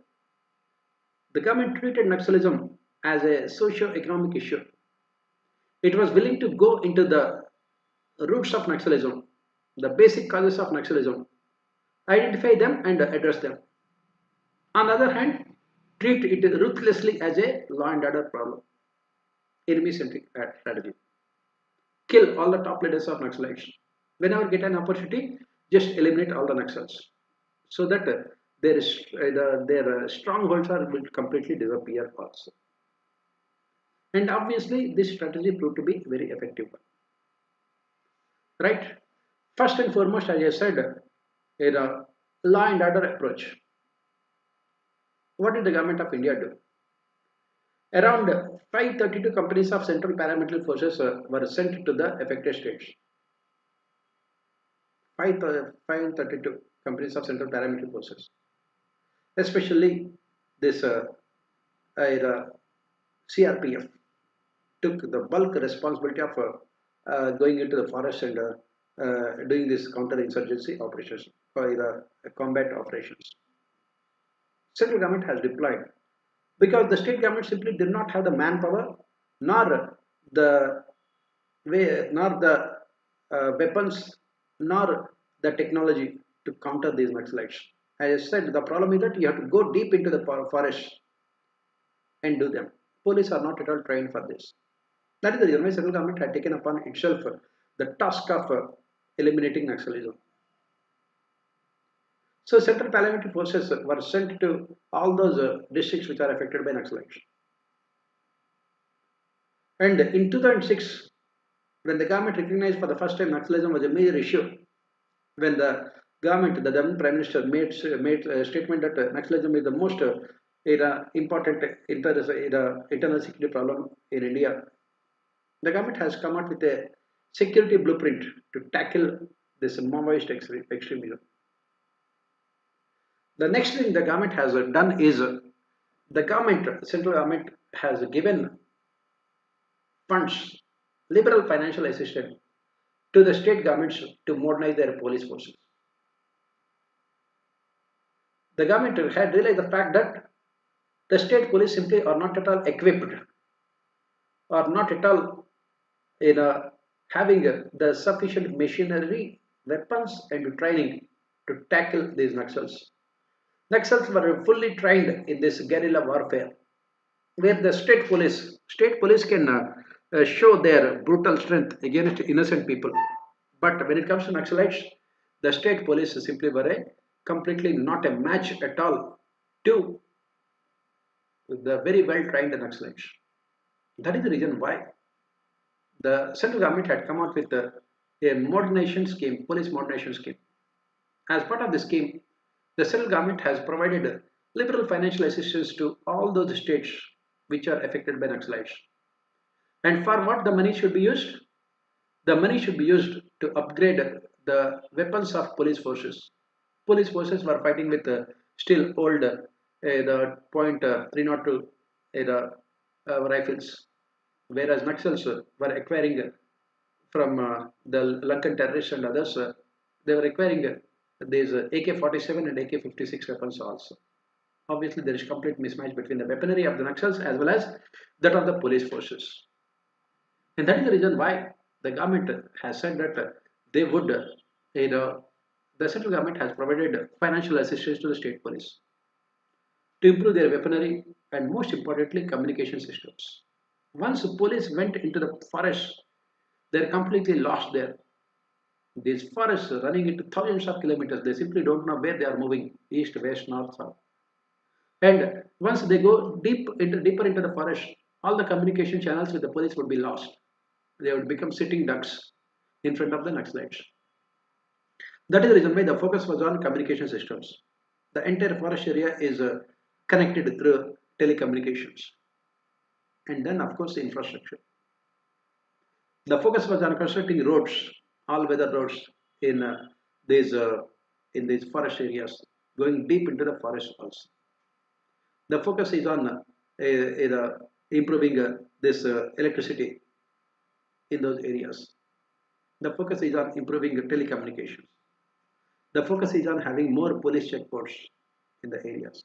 [SPEAKER 1] The government treated Naxalism as a socio-economic issue. It was willing to go into the roots of Naxalism, the basic causes of Naxalism, identify them and address them. On the other hand, treat it ruthlessly as a law and order problem, enemy-centric strategy. Kill all the top leaders of Naxalites. Whenever get an opportunity, just eliminate all the Naxals, so that their strongholds will completely disappear also. And obviously, this strategy proved to be very effective. Right? First and foremost, as I said, a law and order approach. What did the government of India do? Around 532 companies of Central Paramilitary Forces were sent to the affected states. 532 companies of Central Paramilitary Forces. Especially this CRPF took the bulk responsibility of going into the forest and doing this counter-insurgency operations or the combat operations. Central government has deployed, because the state government simply did not have the manpower, nor the weapons, nor the technology to counter these Naxalites. As I said, the problem is that you have to go deep into the forest and do them. Police are not at all trained for this. That is the reason why central government had taken upon itself the task of eliminating Naxalism. So central paramilitary forces were sent to all those districts which are affected by Naxalites. And in 2006, when the government recognized for the first time Naxalism was a major issue, when the government, the then Prime Minister made a statement that Naxalism is the most important internal security problem in India, the government has come out with a security blueprint to tackle this Maoist extremism. The next thing the government has done is the central government has given funds, liberal financial assistance to the state governments to modernize their police forces. The government had realized the fact that the state police simply are not at all equipped, or not at all having the sufficient machinery, weapons and training to tackle these Naxals. Naxals were fully trained in this guerrilla warfare, where the state police can show their brutal strength against innocent people. But when it comes to Naxalites, the state police simply were a completely not a match at all to the very well trained Naxalites. That is the reason why the central government had come out with a modernization scheme, police modernization scheme. As part of the scheme, the central government has provided liberal financial assistance to all those states which are affected by Naxalites. And for what the money should be used? The money should be used to upgrade the weapons of police forces. Police forces were fighting with still old the point 302 rifles, whereas Naxals were acquiring from the Lankan terrorists and others, they were acquiring these AK-47 and AK-56 weapons also. Obviously, there is complete mismatch between the weaponry of the Naxals as well as that of the police forces. And that is the reason why the government has said that they would, the central government has provided financial assistance to the state police to improve their weaponry and most importantly communication systems. Once the police went into the forest, they're completely lost there. These forests are running into thousands of kilometers. They simply don't know where they are moving, east, west, north, south. And once they go deeper into the forest, all the communication channels with the police would be lost. They would become sitting ducks in front of the Naxalites. That is the reason why the focus was on communication systems. The entire forest area is connected through telecommunications. And then, of course, the infrastructure. The focus was on constructing roads, all-weather roads in these uh, in these forest areas, going deep into the forest also. The focus is on improving this electricity in those areas. The focus is on improving telecommunications. The focus is on having more police checkpoints in the areas.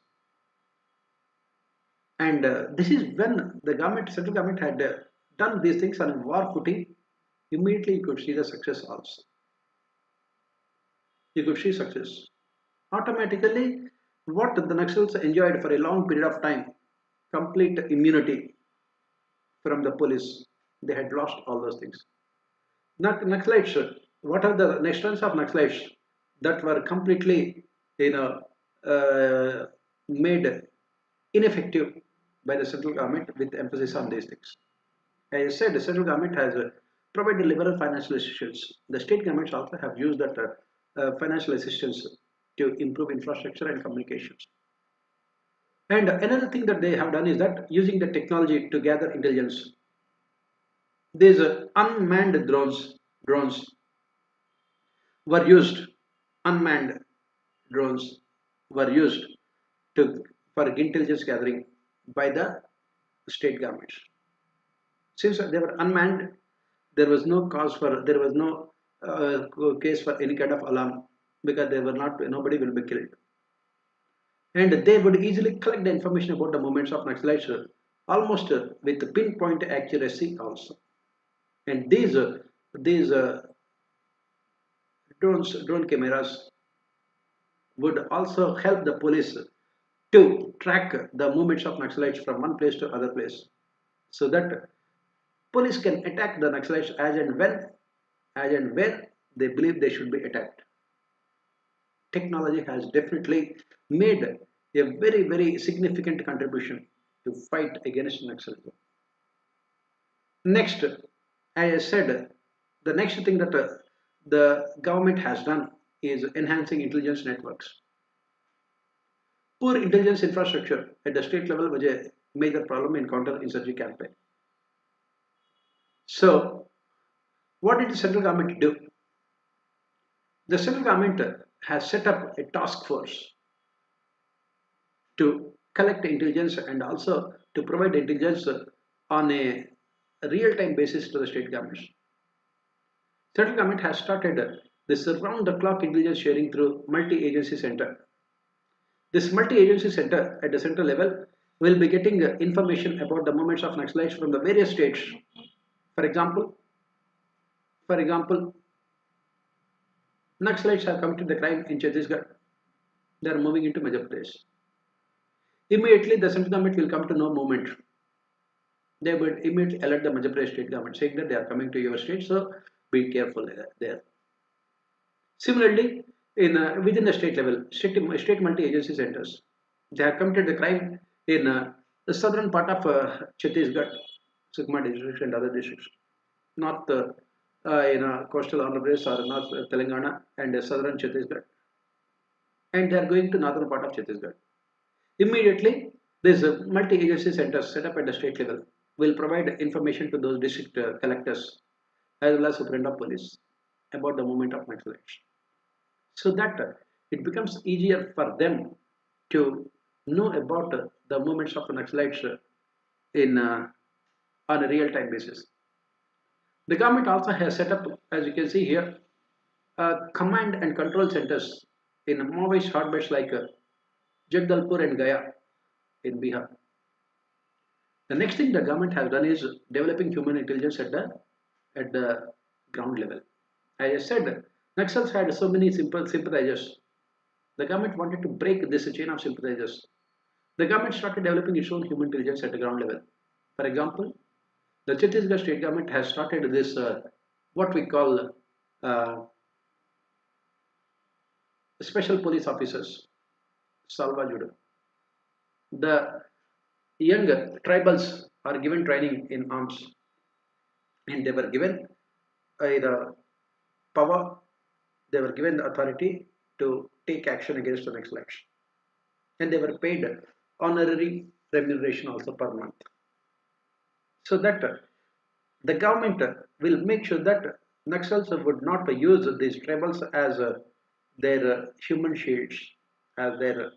[SPEAKER 1] And this is when the government, central government had done these things on war footing. Immediately you could see the success also. You could see success. Automatically, what the Naxals enjoyed for a long period of time, complete immunity from the police, they had lost all those things. Naxalites, what are the next ones of Naxalites that were completely, you know, made ineffective by the central government with emphasis on these things? As I said, the central government has provided liberal financial assistance. The state governments also have used that financial assistance to improve infrastructure and communications. And another thing that they have done is that using the technology to gather intelligence, these unmanned drones were used, unmanned drones were used to for intelligence gathering by the state governments. Since they were unmanned, there was no case for any kind of alarm because they were not, nobody will be killed. And they would easily collect the information about the movements of Naxalites almost with pinpoint accuracy also. And these drone cameras would also help the police to track the movements of Naxalites from one place to other place, so that police can attack the Naxalites as and where they believe they should be attacked. Technology has definitely made a very significant contribution to fight against Naxalism. Next, as I said, the next thing that the government has done is enhancing intelligence networks. Poor intelligence infrastructure at the state level was a major problem in counter-insurgency campaign. So, what did the central government do? The central government has set up a task force to collect intelligence and also to provide intelligence on a real-time basis to the state governments. Central government has started this round-the-clock intelligence sharing through multi-agency center. This multi-agency center at the central level will be getting information about the movements of Naxalites from the various states. For example, for example, Naxalites have committed the crime in Chhattisgarh. They are moving into Madhya Pradesh. Immediately, the central government will come to know movement. They would immediately alert the Madhya Pradesh state government saying that they are coming to your state, so be careful there. Similarly, in within the state level, state multi-agency centers, they have committed the crime in the southern part of Chhattisgarh, Sukma district and other districts, north in coastal Andhra Pradesh or north Telangana and southern Chhattisgarh, and they are going to northern part of Chhattisgarh. Immediately, these multi-agency centers set up at the state level will provide information to those district collectors as well as superintendent of police about the movement of Naxalites, so that it becomes easier for them to know about the movements of the Naxalites in on a real-time basis. The government also has set up, as you can see here, command and control centers in Maoist hotbeds like Jagdalpur and Gaya in Bihar. The next thing the government has done is developing human intelligence at the ground level. As I said, Naxals had so many simple sympathizers. The government wanted to break this chain of sympathizers. The government started developing its own human intelligence at the ground level. For example, the Chhattisgarh state government has started this what we call uh, special police officers, Salva Judo. The young tribals are given training in arms, and they were given the power, they were given the authority to take action against the next election, and they were paid honorary remuneration also per month, so that the government will make sure that Naxals would not use these tribals as their human shields, as their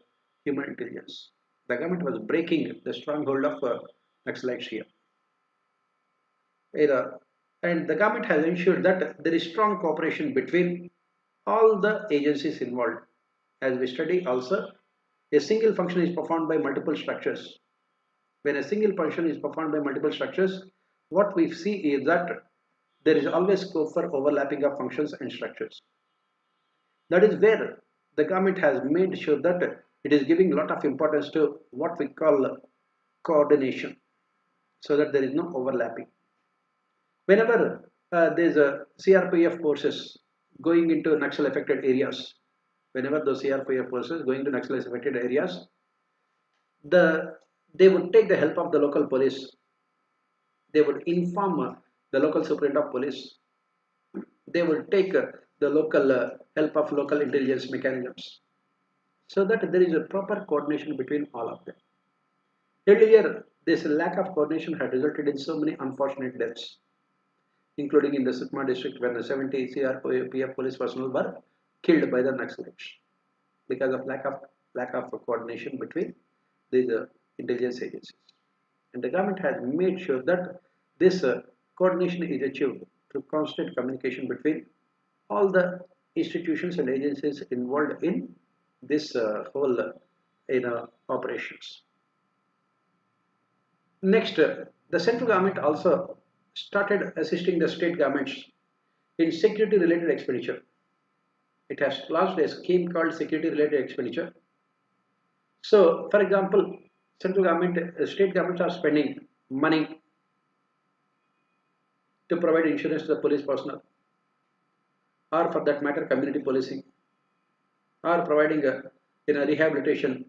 [SPEAKER 1] human intelligence. The government was breaking the stronghold of Naxalites here. And the government has ensured that there is strong cooperation between all the agencies involved. As we study also, a single function is performed by multiple structures. When a single function is performed by multiple structures, what we see is that there is always scope for overlapping of functions and structures. That is where the government has made sure that it is giving a lot of importance to what we call coordination, so that there is no overlapping. Whenever there is a CRPF forces going into Naxal affected areas, whenever those CRPF forces going to Naxal affected areas, they would take the help of the local police. They would inform the local superintendent of police. They would take the local help of local intelligence mechanisms, so that there is a proper coordination between all of them. Earlier, this lack of coordination had resulted in so many unfortunate deaths, including in the Sukma district when the 70 CRPF police personnel were killed by the Naxalites because of lack of coordination between these intelligence agencies. And the government has made sure that this coordination is achieved through constant communication between all the institutions and agencies involved in this whole operations. Next, the central government also started assisting the state governments in security related expenditure. It has launched a scheme called security related expenditure. So, for example, central government, state governments are spending money to provide insurance to the police personnel, or for that matter, community policing, or providing rehabilitation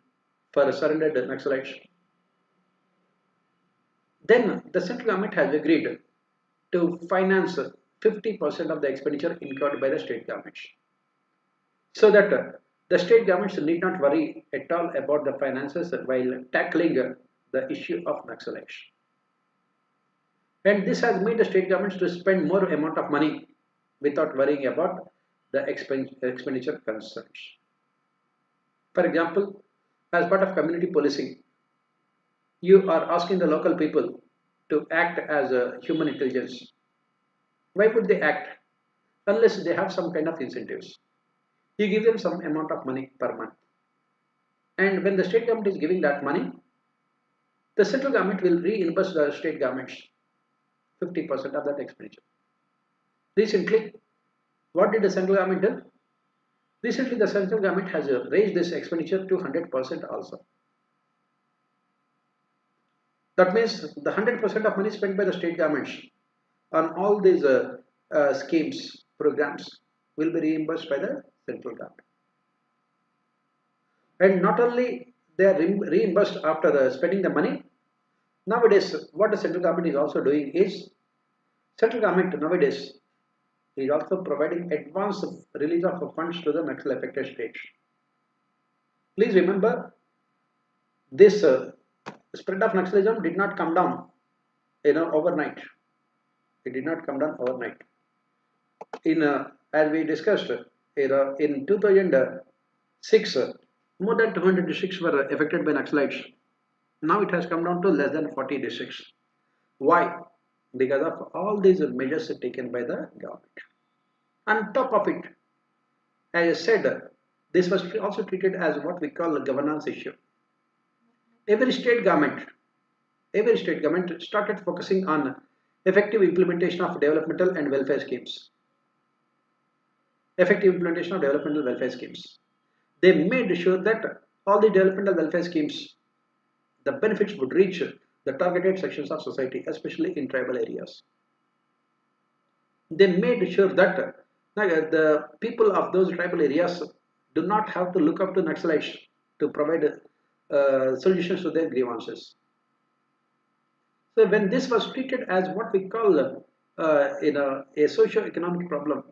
[SPEAKER 1] for surrendered Naxalites. Then the central government has agreed to finance 50% of the expenditure incurred by the state governments, so that the state governments need not worry at all about the finances while tackling the issue of Naxalites. And this has made the state governments to spend more amount of money without worrying about the expenditure concerns. For example, as part of community policing, you are asking the local people to act as a human intelligence. Why would they act? Unless they have some kind of incentives. You give them some amount of money per month. And when the state government is giving that money, the central government will reimburse the state governments 50% of that expenditure. Recently, what did the central government do? Recently, the central government has raised this expenditure to 100% also. That means the 100% of money spent by the state governments on all these schemes, programs will be reimbursed by the central government. And not only they are reimbursed after spending the money, nowadays what the central government is also doing is, central government nowadays is also providing advance release of funds to the Naxal affected states. Please remember, this spread of Naxalism did not come down, overnight. It did not come down overnight. As we discussed, in 2006, more than 200 districts were affected by Naxalites. Now it has come down to less than 40 districts. Why? Because of all these measures taken by the government. On top of it, as I said, this was also treated as what we call a governance issue. Every state government started focusing on effective implementation of developmental and welfare schemes. Effective implementation of developmental welfare schemes. They made sure that all the developmental welfare schemes, the benefits would reach the targeted sections of society, especially in tribal areas. They made sure that the people of those tribal areas do not have to look up to Naxalites to provide solutions to their grievances. So when this was treated as what we call a socio-economic problem,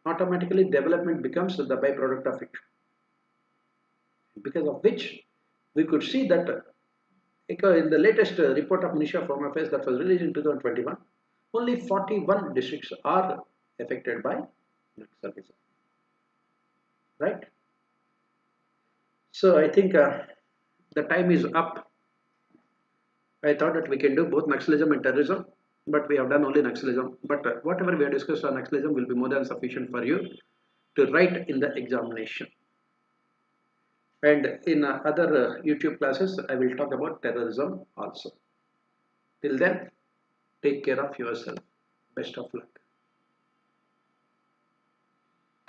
[SPEAKER 1] automatically development becomes the byproduct of it. Because of which we could see that in the latest report of Ministry of Home Affairs that was released in 2021, only 41 districts are affected by Naxalism. Right? So I think the time is up. I thought that we can do both Naxalism and terrorism, but we have done only Naxalism. But whatever we have discussed on Naxalism will be more than sufficient for you to write in the examination. And in other YouTube classes, I will talk about terrorism also. Till then, take care of yourself. Best of luck.